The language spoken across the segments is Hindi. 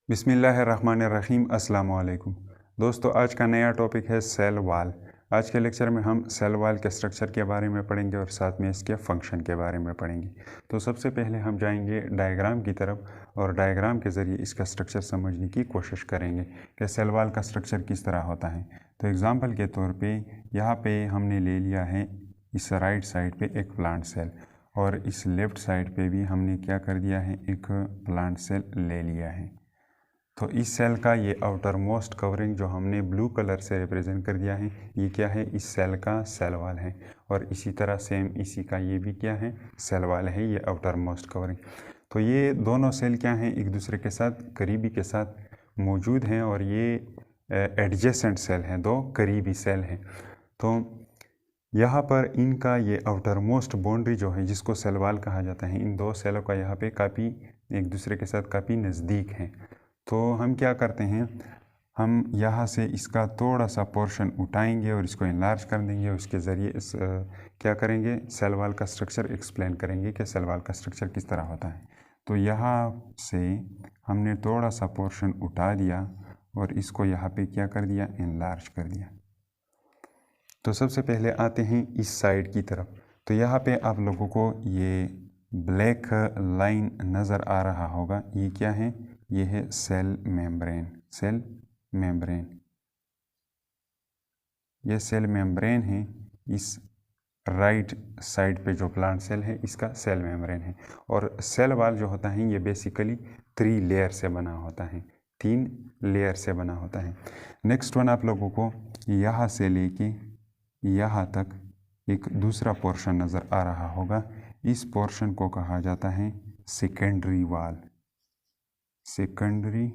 बिस्मिल्लाहिर्रहमानिर्रहीम। अस्सलाम वालेकुम दोस्तों, आज का नया टॉपिक है सेल वाल। आज के लेक्चर में हम सेल वाल के स्ट्रक्चर के बारे में पढ़ेंगे और साथ में इसके फंक्शन के बारे में पढ़ेंगे। तो सबसे पहले हम जाएंगे डायग्राम की तरफ और डायग्राम के ज़रिए इसका स्ट्रक्चर समझने की कोशिश करेंगे कि सेल वाल का स्ट्रक्चर किस तरह होता है। तो एग्ज़ाम्पल के तौर पर यहाँ पर हमने ले लिया है इस राइट साइड पर एक प्लांट सेल, और इस लेफ़्ट साइड पे भी हमने क्या कर दिया है, एक प्लांट सेल ले लिया है। तो इस सेल का ये आउटर मोस्ट कवरिंग जो हमने ब्लू कलर से रिप्रेजेंट कर दिया है, ये क्या है, इस सेल का सेल वाल है। और इसी तरह सेम इसी का ये भी क्या है, सेल वाल है, ये आउटर मोस्ट कवरिंग। तो ये दोनों सेल क्या हैं, एक दूसरे के साथ करीबी के साथ मौजूद हैं, और ये एडजेसेंट सेल हैं, दो करीबी सेल हैं। तो यहाँ पर इनका ये आउटर मोस्ट बाउंड्री जो है, जिसको सेल वाल कहा जाता है, इन दो सेलों का यहाँ पे काफ़ी एक दूसरे के साथ काफ़ी नज़दीक हैं। तो हम क्या करते हैं, हम यहाँ से इसका थोड़ा सा पोर्शन उठाएंगे और इसको इनलार्ज कर देंगे। उसके ज़रिए इस क्या करेंगे, सेल वाल का स्ट्रक्चर एक्सप्लेन करेंगे कि सेल वाल का स्ट्रक्चर किस तरह होता है। तो यहाँ से हमने थोड़ा सा पोर्शन उठा दिया और इसको यहाँ पे क्या कर दिया, इनलार्ज कर दिया। तो सबसे पहले आते हैं इस साइड की तरफ। तो यहाँ पे आप लोगों को ये ब्लैक लाइन नज़र आ रहा होगा, ये क्या है, ये है सेल मेम्ब्रेन। सेल मेम्ब्रेन, ये सेल मेम्ब्रेन है। इस राइट साइड पे जो प्लांट सेल है, इसका सेल मेम्ब्रेन है। और सेल वाल जो होता है, ये बेसिकली 3 लेयर से बना होता है, 3 लेयर से बना होता है। नेक्स्ट वन, आप लोगों को यहाँ से लेके यहाँ तक एक दूसरा पोर्शन नज़र आ रहा होगा। इस पोर्शन को कहा जाता है सेकेंडरी वाल। सेकेंडरी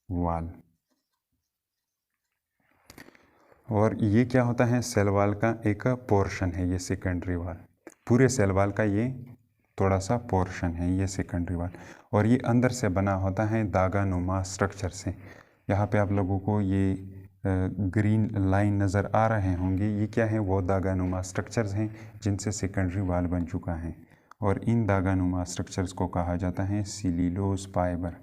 वाल। और ये क्या होता है, सेल वाल का एक पोर्शन है ये सेकेंडरी वाल। पूरे सेल वाल का ये थोड़ा सा पोर्शन है ये सेकेंडरी वाल, और ये अंदर से बना होता है दागा नुमा स्ट्रक्चर से। यहाँ पे आप लोगों को ये ग्रीन लाइन नज़र आ रहे होंगे, ये क्या है, वो दागा नुमा स्ट्रक्चर्स हैं जिनसे सेकेंडरी वाल बन चुका है। और इन दागा नुमा स्ट्रक्चर्स को कहा जाता है सेल्यूलोज फाइबर।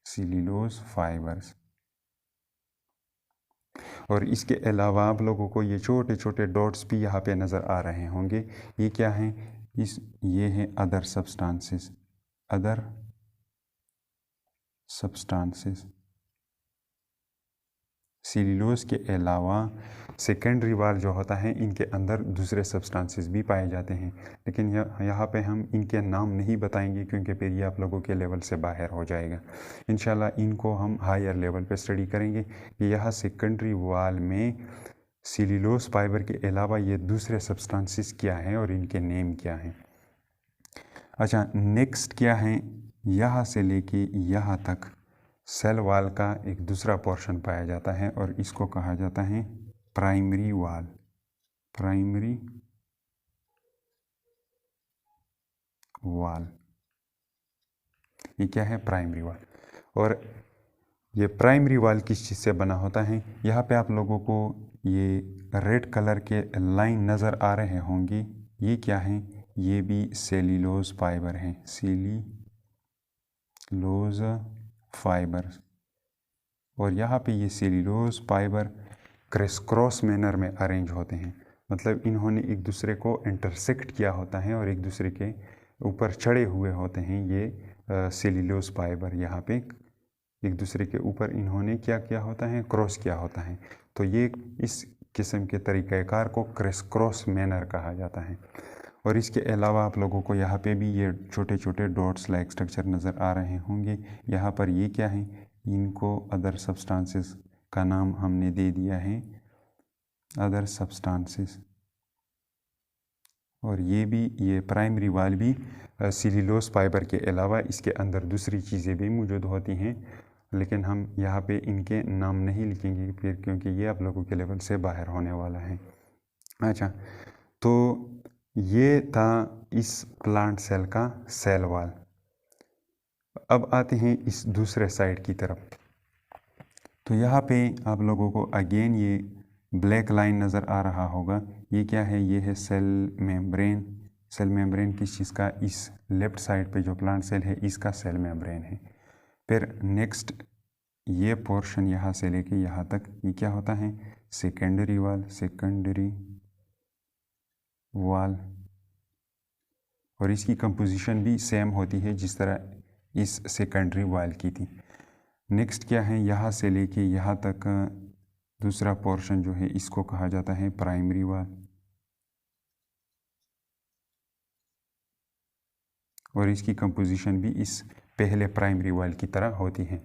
Cellulose fibres. और इसके अलावा आप लोगों को ये छोटे छोटे डॉट्स भी यहाँ पे नज़र आ रहे होंगे, ये क्या हैं, ये हैं other substances. Other substances. Cellulose के अलावा सेकेंडरी वाल जो होता है, इनके अंदर दूसरे सब्सटेंसेस भी पाए जाते हैं, लेकिन यहाँ पे हम इनके नाम नहीं बताएंगे क्योंकि फिर ये आप लोगों के लेवल से बाहर हो जाएगा। इंशाल्लाह इनको हम हायर लेवल पे स्टडी करेंगे कि यह सेकेंडरी वाल में सेल्यूलोज फाइबर के अलावा ये दूसरे सब्सटेंसेस क्या हैं और इनके नेम क्या हैं। अच्छा, नेक्स्ट क्या है, यहाँ से लेके यहाँ तक सेल वाल का एक दूसरा पोर्शन पाया जाता है और इसको कहा जाता है प्राइमरी वाल। प्राइमरी वाल, ये क्या है, प्राइमरी वाल। और ये प्राइमरी वाल किस चीज़ से बना होता है, यहाँ पे आप लोगों को ये रेड कलर के लाइन नज़र आ रहे होंगे, ये क्या है, ये भी सेल्यूलोज फाइबर हैं, सेल्यूलोज फाइबर। और यहाँ पे ये cellulose fibre criss cross manner में अरेंज होते हैं, मतलब इन्होंने एक दूसरे को इंटरसेक्ट किया होता है और एक दूसरे के ऊपर चढ़े हुए होते हैं। ये सेल्यूलोज फाइबर यहाँ पे एक दूसरे के ऊपर इन्होंने क्या किया होता है, क्रॉस किया होता है। तो ये इस किस्म के तरीक़ाकार को क्रिस क्रॉस मैनर कहा जाता है। और इसके अलावा आप लोगों को यहाँ पे भी ये छोटे छोटे डॉट्स लाइक स्ट्रक्चर नज़र आ रहे होंगे। यहाँ पर ये क्या है, इनको अदर सब्सटेंसेस का नाम हमने दे दिया है अदर सब्सटेंसेस। और ये भी, ये प्राइमरी वाल भी सेल्यूलोज फाइबर के अलावा इसके अंदर दूसरी चीज़ें भी मौजूद होती हैं, लेकिन हम यहाँ पे इनके नाम नहीं लिखेंगे फिर, क्योंकि ये आप लोगों के लेवल से बाहर होने वाला है। अच्छा, तो ये था इस प्लांट सेल का सेल वाल। अब आते हैं इस दूसरे साइड की तरफ। तो यहाँ पे आप लोगों को अगेन ये ब्लैक लाइन नज़र आ रहा होगा, ये क्या है, ये है सेल मेम्ब्रेन। सेल मेम्ब्रेन किस चीज़ का, इस लेफ्ट साइड पे जो प्लांट सेल है इसका सेल मेम्ब्रेन है। फिर नेक्स्ट ये पोर्शन यहाँ से लेके यहाँ तक ये क्या होता है, सेकेंडरी वाल, सेकेंडरी वाल, और इसकी कंपोजिशन भी सेम होती है जिस तरह इस सेकेंडरी वाल की थी। नेक्स्ट क्या है, यहाँ से लेके यहाँ तक दूसरा पोर्शन जो है इसको कहा जाता है प्राइमरी वाल, और इसकी कंपोजिशन भी इस पहले प्राइमरी वाल की तरह होती है।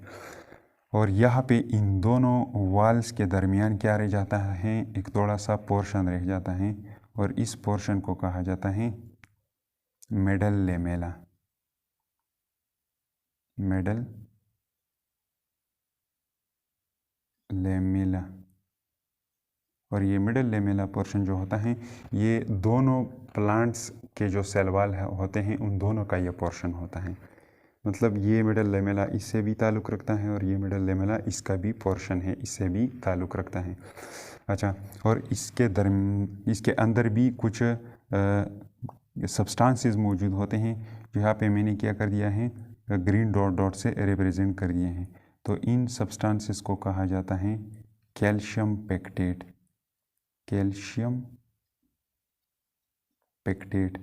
और यहाँ पे इन दोनों वाल्स के दरमियान क्या रह जाता है, एक थोड़ा सा पोर्शन रह जाता है, और इस पोर्शन को कहा जाता है मिडल लेमेला, मिडल लेमेला। और ये मिडल लेमेला पोर्शन जो होता है ये दोनों प्लांट्स के जो सेल वाल होते हैं उन दोनों का ये पोर्शन होता है। मतलब ये मिडल लेमेला इससे भी ताल्लुक़ रखता है और ये मिडल लेमेला इसका भी पोर्शन है, इससे भी ताल्लुक़ रखता है। अच्छा, और इसके अंदर भी कुछ सब्सटेंसेस मौजूद होते हैं जो यहाँ पे मैंने क्या कर दिया है, ग्रीन डॉट डॉट से रिप्रेजेंट कर दिए हैं। तो इन सब्सटेंसेस को कहा जाता है calcium pectate, calcium pectate.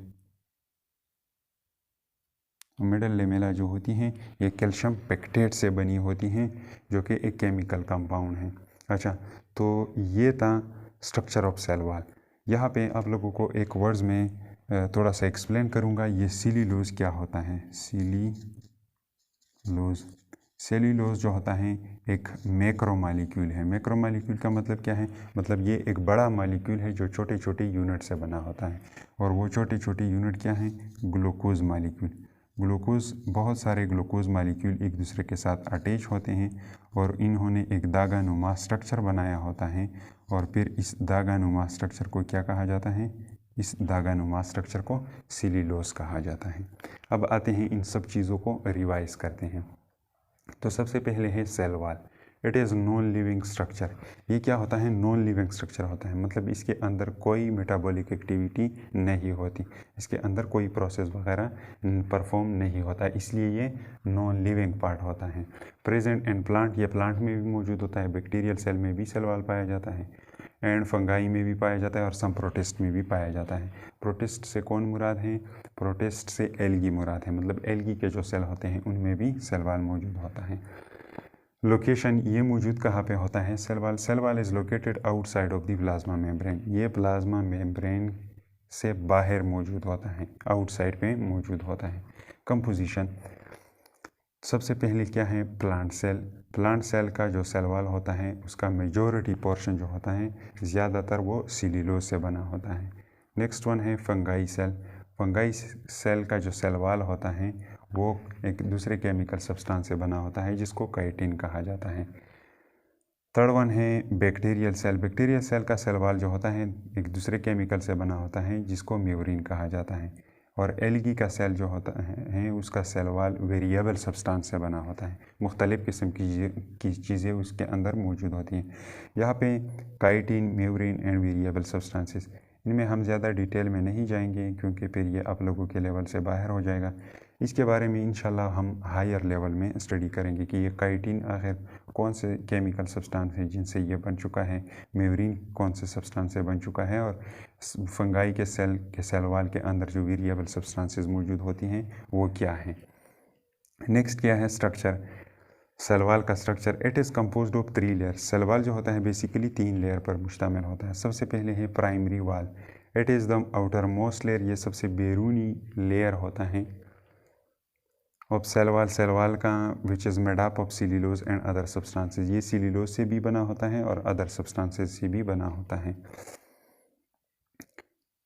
Middle lamella जो होती हैं ये कैल्शियम पेक्टेट से बनी होती हैं जो कि एक केमिकल कंपाउंड है। अच्छा, तो ये था स्ट्रक्चर ऑफ सेल वॉल। यहाँ पे आप लोगों को एक वर्ड्स में थोड़ा सा एक्सप्लेन करूँगा, ये सेल्यूलोज क्या होता है। सेल्यूलोज, सेल्यूलोज जो होता है एक मैक्रो मॉलिक्यूल है। मैक्रो मॉलिक्यूल का मतलब क्या है, मतलब ये एक बड़ा मॉलिक्यूल है जो छोटे छोटे यूनिट से बना होता है, और वो छोटे छोटे यूनिट क्या हैं, ग्लूकोज मॉलिक्यूल। ग्लूकोज, बहुत सारे ग्लूकोज मॉलिक्यूल एक दूसरे के साथ अटैच होते हैं और इन्होंने एक दागा नुमा स्ट्रक्चर बनाया होता है, और फिर इस दागा नुमा स्ट्रक्चर को क्या कहा जाता है, इस दागा नुमा स्ट्रक्चर को सेल्यूलोज कहा जाता है। अब आते हैं इन सब चीज़ों को रिवाइज करते हैं। तो सबसे पहले है cell wall. It is non living structure. ये क्या होता है, नॉन लिविंग स्ट्रक्चर होता है, मतलब इसके अंदर कोई मेटाबॉलिक एक्टिविटी नहीं होती, इसके अंदर कोई प्रोसेस वगैरह परफॉर्म नहीं होता, इसलिए ये नॉन लिविंग पार्ट होता है। प्रेजेंट इन प्लांट, ये प्लांट में भी मौजूद होता है, बैक्टीरियल सेल में भी सेल वॉल पाया जाता है, एंड फंगाई में भी पाया जाता है, और सम प्रोटिस्ट में भी पाया जाता है। प्रोटिस्ट से कौन मुराद है, प्रोटिस्ट से एल्गी मुराद है, मतलब एल्गी के जो सेल होते हैं उनमें भी सेल वॉल मौजूद होता है। लोकेशन ये मौजूद कहाँ पे होता है cell wall, cell wall is located outside of the plasma membrane. ये प्लाज्मा मेम्ब्रेन से बाहर मौजूद होता है, आउटसाइड पे मौजूद होता है। कंपोजिशन, सबसे पहले क्या है, प्लांट सेल। प्लांट सेल का जो सेल वॉल होता है उसका मेजॉरिटी पोर्शन जो होता है ज़्यादातर वो सेल्यूलोज से बना होता है। नेक्स्ट वन है फंगाई सेल। फंगाई सेल का जो सेल वॉल होता है वो एक दूसरे केमिकल सब्सटेंस से बना होता है जिसको काइटिन कहा जाता है। थर्ड वन है बैक्टीरियल सेल। बैक्टीरियल सेल का सेल वॉल जो होता है एक दूसरे केमिकल से बना होता है जिसको म्यूरिन कहा जाता है। और एल्गी का सेल जो होता है उसका सेल वॉल वेरिएबल सब्सटेंस से बना होता है, मुख्तलिफ़ किस्म की चीज़ें उसके अंदर मौजूद होती हैं। यहाँ पे chitin, murein and variable substances, इनमें हम ज़्यादा डिटेल में नहीं जाएंगे क्योंकि फिर ये आप लोगों के लेवल से बाहर हो जाएगा। इसके बारे में इंशाल्लाह हम हायर लेवल में स्टडी करेंगे कि ये काइटिन आखिर कौन से केमिकल सब्सटेंस है जिनसे ये बन चुका है, म्यूरिन कौन से सब्सटेंस से बन चुका है, और फंगाई के सेल वॉल के अंदर जो वेरिएबल सब्सटेंसेस मौजूद होती हैं वो क्या हैं। नेक्स्ट क्या है, स्ट्रक्चर। सेल वॉल का structure, it is composed of 3 layer. Cell wall जो होता है बेसिकली 3 लेयर पर मुश्तमिल होता है। सबसे पहले है primary wall, it is the outermost layer, ये सबसे बैरूनी लेयर होता है of cell wall. Cell wall का which is made up of cellulose and other substances, ये सेल्यूलोज से भी बना होता है और अदर सब्सटेंसेस से भी बना होता है।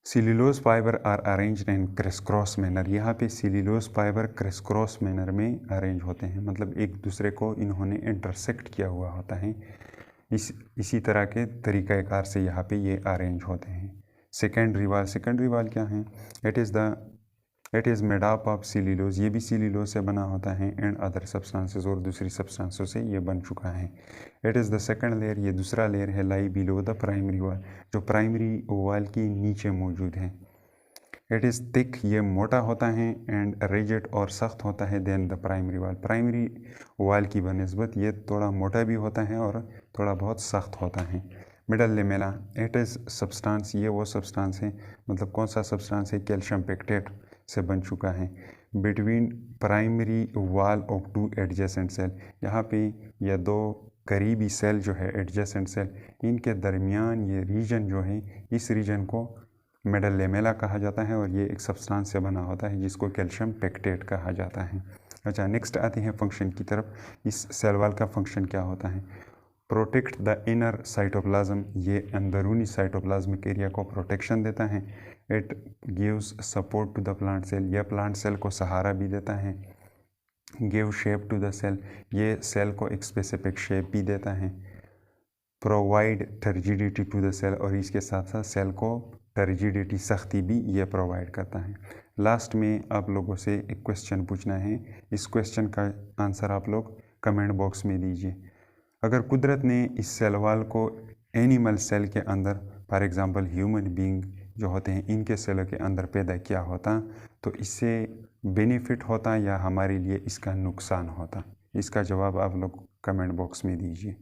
Cellulose fibre are arranged in criss cross manner, यहाँ पे cellulose fibre criss cross manner में अरेंज होते हैं, मतलब एक दूसरे को इन्होंने इंटरसेक्ट किया हुआ होता है, इसी तरह के तरीक़ाकार से यहाँ पे ये अरेंज होते हैं। सेकेंडरी वॉल, सेकेंडरी वॉल क्या है, it is made up of cellulose, ये भी सेल्यूलोज से बना होता है, एंड अदर सब्सटेंसेस, और दूसरी सब्सटेंसों से ये बन चुका है। It is the second layer, ये दूसरा लेयर है, लाई बिलो द प्राइमरी वॉल, जो प्राइमरी वॉल की नीचे मौजूद है। इट इज़ थिक, ये मोटा होता है, एंड रिजिड और सख्त होता है देन द प्राइमरी वाल। प्राइमरी वाल की बनिस्बत ये थोड़ा मोटा भी होता है और थोड़ा बहुत सख्त होता है। Middle lamella, it is substance, ये वो सब्सटेंस है, मतलब कौन सा सब्सटेंस है, कैल्शियम पेक्टेट से बन चुका है। Between primary wall of two adjacent cell, यहाँ पे ये दो करीबी सेल जो है एडजेसेंट सेल, इनके दरमियान ये रीजन जो है, इस रीजन को मिडल लेमेला कहा जाता है और ये एक सब्सटेंस से बना होता है जिसको कैल्शियम पेक्टेट कहा जाता है। अच्छा, नेक्स्ट आते हैं फंक्शन की तरफ। इस सेल वॉल का फंक्शन क्या होता है? प्रोटेक्ट द इनर साइटोप्लाज्म, ये अंदरूनी साइटोप्लाज्मिक एरिया को प्रोटेक्शन देता है। It gives support to the plant cell, यह प्लांट सेल को सहारा भी देता है। Give shape to the cell, ये सेल को एक स्पेसिफिक शेप भी देता है। Provide turgidity to the cell, और इसके साथ साथ सेल को टर्जिडिटी, सख्ती भी ये प्रोवाइड करता है। लास्ट में आप लोगों से एक क्वेश्चन पूछना है, इस क्वेश्चन का आंसर आप लोग कमेंट बॉक्स में दीजिए। अगर कुदरत ने इस सेल वॉल को एनिमल सेल के अंदर, फॉर एग्ज़ाम्पल ह्यूमन बीइंग जो होते हैं, इनके सेलों के अंदर पैदा किया होता, तो इससे बेनिफिट होता या हमारे लिए इसका नुकसान होता? इसका जवाब आप लोग कमेंट बॉक्स में दीजिए।